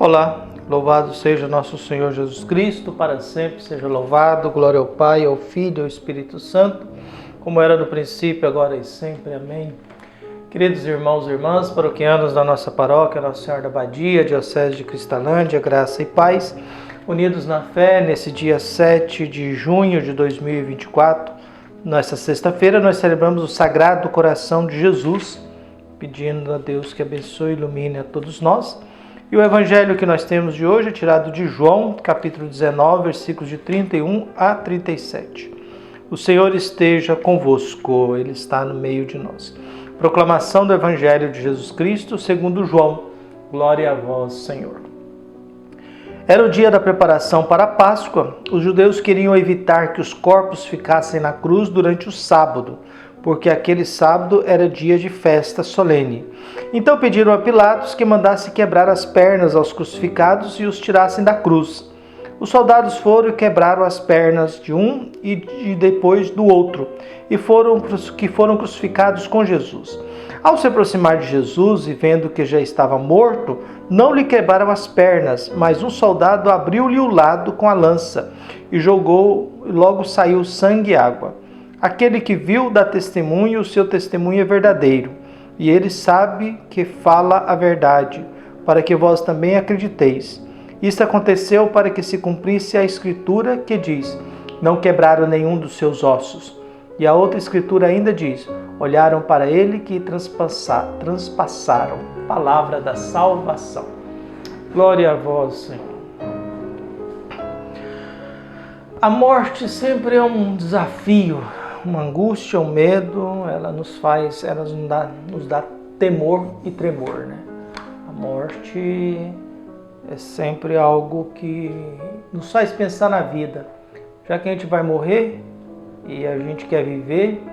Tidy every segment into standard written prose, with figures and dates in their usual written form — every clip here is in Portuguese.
Olá, louvado seja nosso Senhor Jesus Cristo, para sempre seja louvado, glória ao Pai, ao Filho e ao Espírito Santo, como era no princípio, agora e sempre. Amém. Queridos irmãos e irmãs, paroquianos da nossa paróquia, Nossa Senhora da Abadia, Diocese de Cristalândia, graça e paz, unidos na fé, nesse dia 7 de junho de 2024, nesta sexta-feira, nós celebramos o Sagrado Coração de Jesus, pedindo a Deus que abençoe e ilumine a todos nós. E o evangelho que nós temos de hoje é tirado de João, capítulo 19, versículos de 31 a 37. O Senhor esteja convosco, Ele está no meio de nós. Proclamação do evangelho de Jesus Cristo, segundo João. Glória a vós, Senhor. Era o dia da preparação para a Páscoa. Os judeus queriam evitar que os corpos ficassem na cruz durante o sábado, porque aquele sábado era dia de festa solene. Então pediram a Pilatos que mandasse quebrar as pernas aos crucificados e os tirassem da cruz. Os soldados foram e quebraram as pernas de um e depois do outro, e foram crucificados com Jesus. Ao se aproximar de Jesus e vendo que já estava morto, não lhe quebraram as pernas, mas um soldado abriu-lhe o lado com a lança e jogou, e logo saiu sangue e água. Aquele que viu dá testemunho, o seu testemunho é verdadeiro, e ele sabe que fala a verdade, para que vós também acrediteis. Isso aconteceu para que se cumprisse a escritura que diz: não quebraram nenhum dos seus ossos. E a outra escritura ainda diz: olharam para ele que transpassaram. Palavra da salvação. Glória a vós, Senhor. A morte sempre é um desafio, uma angústia, um medo. Ela nos dá temor e tremor, né? A morte é sempre algo que nos faz pensar na vida. Já que a gente vai morrer e a gente quer viver,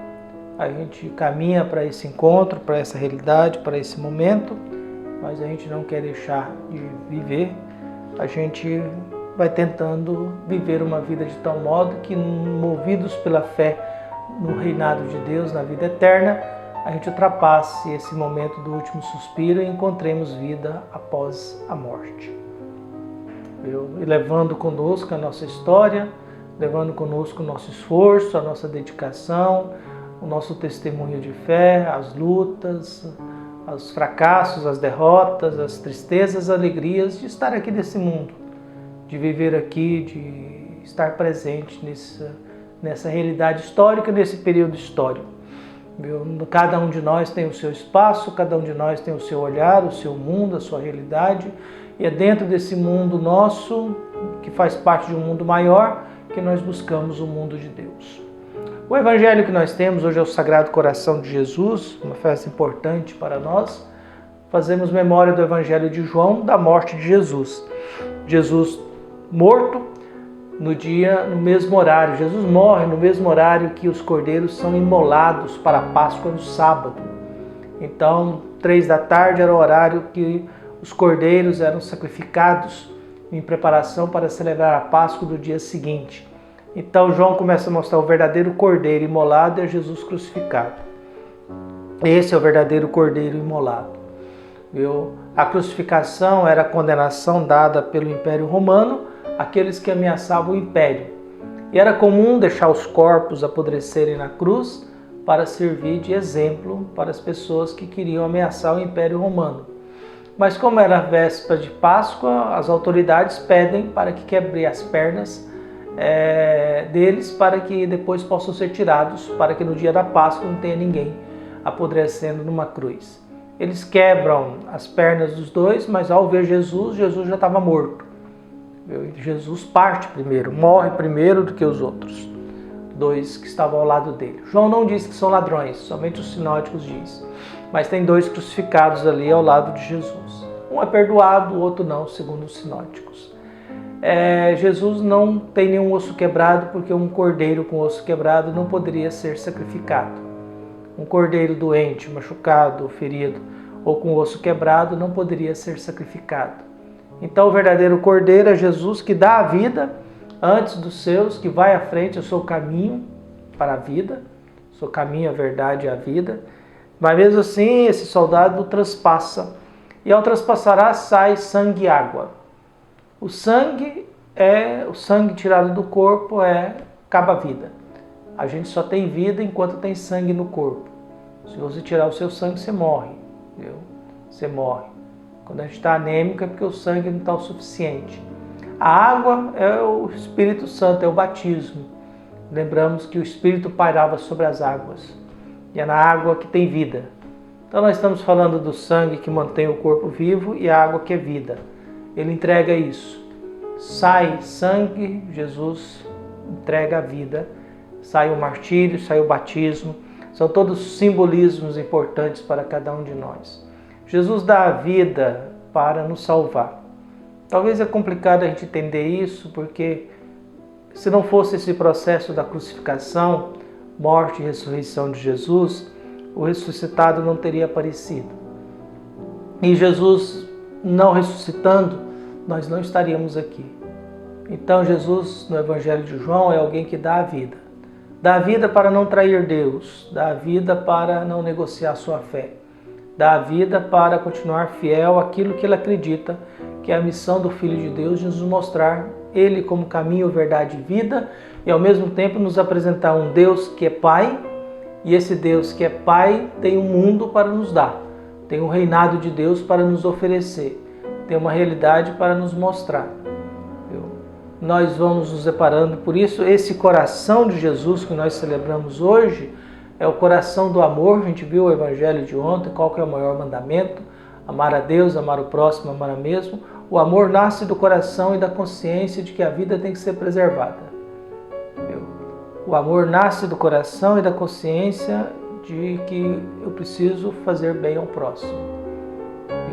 a gente caminha para esse encontro, para essa realidade, para esse momento, mas a gente não quer deixar de viver. A gente vai tentando viver uma vida de tal modo que, movidos pela fé no reinado de Deus, na vida eterna, a gente ultrapasse esse momento do último suspiro e encontremos vida após a morte. E levando conosco a nossa história, levando conosco o nosso esforço, a nossa dedicação, o nosso testemunho de fé, as lutas, os fracassos, as derrotas, as tristezas, as alegrias de estar aqui nesse mundo, de viver aqui, de estar presente nessa realidade histórica, nesse período histórico. Cada um de nós tem o seu espaço, cada um de nós tem o seu olhar, o seu mundo, a sua realidade, e é dentro desse mundo nosso, que faz parte de um mundo maior, que nós buscamos o mundo de Deus. O evangelho que nós temos hoje é o Sagrado Coração de Jesus, uma festa importante para nós. Fazemos memória do evangelho de João, da morte de Jesus. Jesus morto no mesmo horário. Jesus morre no mesmo horário que os cordeiros são imolados para a Páscoa no sábado. Então, 3 da tarde era o horário que os cordeiros eram sacrificados em preparação para celebrar a Páscoa do dia seguinte. Então João começa a mostrar o verdadeiro cordeiro imolado e Jesus crucificado. Esse é o verdadeiro cordeiro imolado. A crucificação era a condenação dada pelo Império Romano àqueles que ameaçavam o Império. E era comum deixar os corpos apodrecerem na cruz para servir de exemplo para as pessoas que queriam ameaçar o Império Romano. Mas como era a véspera de Páscoa, as autoridades pedem para que quebre as pernas deles para que depois possam ser tirados, para que no dia da Páscoa não tenha ninguém apodrecendo numa cruz. Eles quebram as pernas dos dois, mas ao ver Jesus já estava morto. Jesus parte primeiro, morre primeiro do que os outros dois que estavam ao lado dele. João não diz que são ladrões, somente os sinóticos diz. Mas tem 2 crucificados ali ao lado de Jesus. Um é perdoado, o outro não, segundo os sinóticos. Jesus não tem nenhum osso quebrado, porque um cordeiro com osso quebrado não poderia ser sacrificado. Um cordeiro doente, machucado, ferido ou com osso quebrado não poderia ser sacrificado. Então o verdadeiro cordeiro é Jesus, que dá a vida antes dos seus, que vai à frente. Eu sou o caminho para a vida, sou o caminho, a verdade e a vida. Mas mesmo assim, esse soldado transpassa. E ao transpassar sai sangue e água. O sangue tirado do corpo acaba a vida. A gente só tem vida enquanto tem sangue no corpo. Se você tirar o seu sangue, você morre. Entendeu? Você morre. Quando a gente está anêmico é porque o sangue não está o suficiente. A água é o Espírito Santo, é o batismo. Lembramos que o Espírito pairava sobre as águas. E é na água que tem vida. Então nós estamos falando do sangue que mantém o corpo vivo e a água que é vida. Ele entrega isso. Sai sangue, Jesus entrega a vida. Sai o martírio, sai o batismo. São todos simbolismos importantes para cada um de nós. Jesus dá a vida para nos salvar. Talvez é complicado a gente entender isso, porque se não fosse esse processo da crucificação, morte e ressurreição de Jesus, o ressuscitado não teria aparecido. E Jesus não ressuscitando, nós não estaríamos aqui. Então Jesus, no Evangelho de João, é alguém que dá a vida. Dá a vida para não trair Deus, dá a vida para não negociar sua fé, dá a vida para continuar fiel àquilo que ele acredita, que é a missão do Filho de Deus de nos mostrar Ele como caminho, verdade e vida, e ao mesmo tempo nos apresentar um Deus que é Pai, e esse Deus que é Pai tem um mundo para nos dar, tem um reinado de Deus para nos oferecer, tem uma realidade para nos mostrar. Nós vamos nos separando, por isso esse coração de Jesus que nós celebramos hoje é o coração do amor. A gente viu o Evangelho de ontem, qual que é o maior mandamento? Amar a Deus, amar o próximo, amar a mesmo. O amor nasce do coração e da consciência de que a vida tem que ser preservada. O amor nasce do coração e da consciência de que eu preciso fazer bem ao próximo.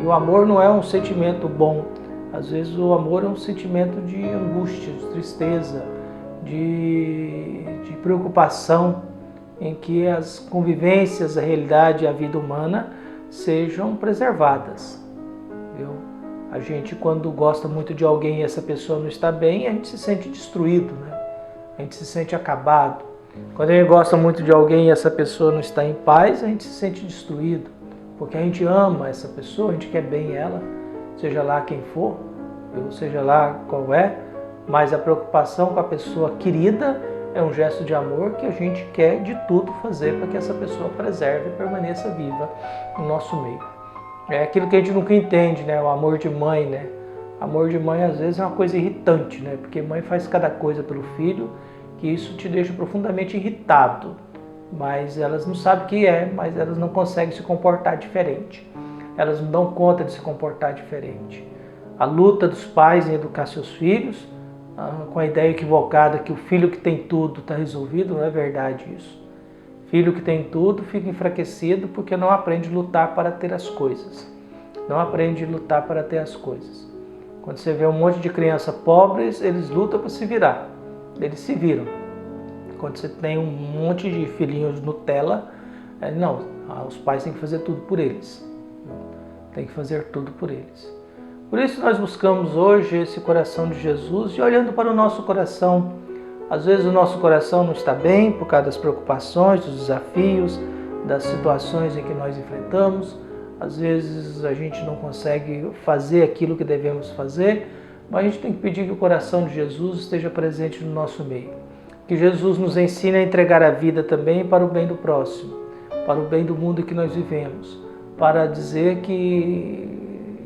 E o amor não é um sentimento bom. Às vezes o amor é um sentimento de angústia, de tristeza, de preocupação, em que as convivências, a realidade e a vida humana sejam preservadas. Viu? A gente, quando gosta muito de alguém e essa pessoa não está bem, a gente se sente destruído, né? A gente se sente acabado. Quando a gente gosta muito de alguém e essa pessoa não está em paz, a gente se sente destruído, porque a gente ama essa pessoa, a gente quer bem ela, seja lá quem for, seja lá qual é, mas a preocupação com a pessoa querida é um gesto de amor que a gente quer de tudo fazer para que essa pessoa preserve e permaneça viva no nosso meio. É aquilo que a gente nunca entende, né? O amor de mãe, né? Amor de mãe às vezes é uma coisa irritante, né? Porque mãe faz cada coisa pelo filho que isso te deixa profundamente irritado. Mas elas não sabem o que é, mas elas não conseguem se comportar diferente. Elas não dão conta de se comportar diferente. A luta dos pais em educar seus filhos, com a ideia equivocada que o filho que tem tudo está resolvido, não é verdade isso. Filho que tem tudo fica enfraquecido porque não aprende a lutar para ter as coisas. Não aprende a lutar para ter as coisas. Quando você vê um monte de criança pobres, eles lutam para se virar. Eles se viram. Quando você tem um monte de filhinhos Nutella, não, os pais têm que fazer tudo por eles. Tem que fazer tudo por eles. Por isso nós buscamos hoje esse coração de Jesus e olhando para o nosso coração. Às vezes o nosso coração não está bem por causa das preocupações, dos desafios, das situações em que nós enfrentamos. Às vezes a gente não consegue fazer aquilo que devemos fazer, mas a gente tem que pedir que o coração de Jesus esteja presente no nosso meio. Que Jesus nos ensine a entregar a vida também para o bem do próximo, para o bem do mundo que nós vivemos, para dizer que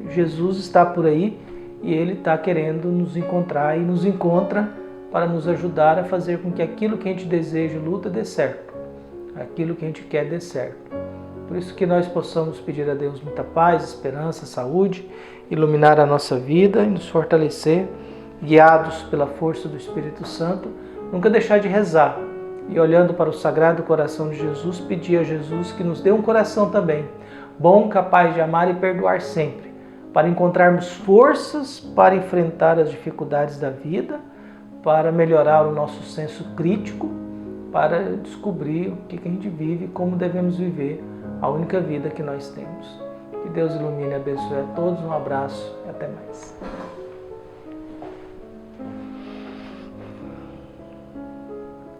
Jesus está por aí e Ele está querendo nos encontrar e nos encontra para nos ajudar a fazer com que aquilo que a gente deseja e luta dê certo, aquilo que a gente quer dê certo. Por isso que nós possamos pedir a Deus muita paz, esperança, saúde, iluminar a nossa vida e nos fortalecer, guiados pela força do Espírito Santo, nunca deixar de rezar e olhando para o Sagrado Coração de Jesus, pedir a Jesus que nos dê um coração também, bom, capaz de amar e perdoar sempre, para encontrarmos forças para enfrentar as dificuldades da vida, para melhorar o nosso senso crítico, para descobrir o que a gente vive e como devemos viver a única vida que nós temos. Que Deus ilumine e abençoe a todos. Um abraço e até mais.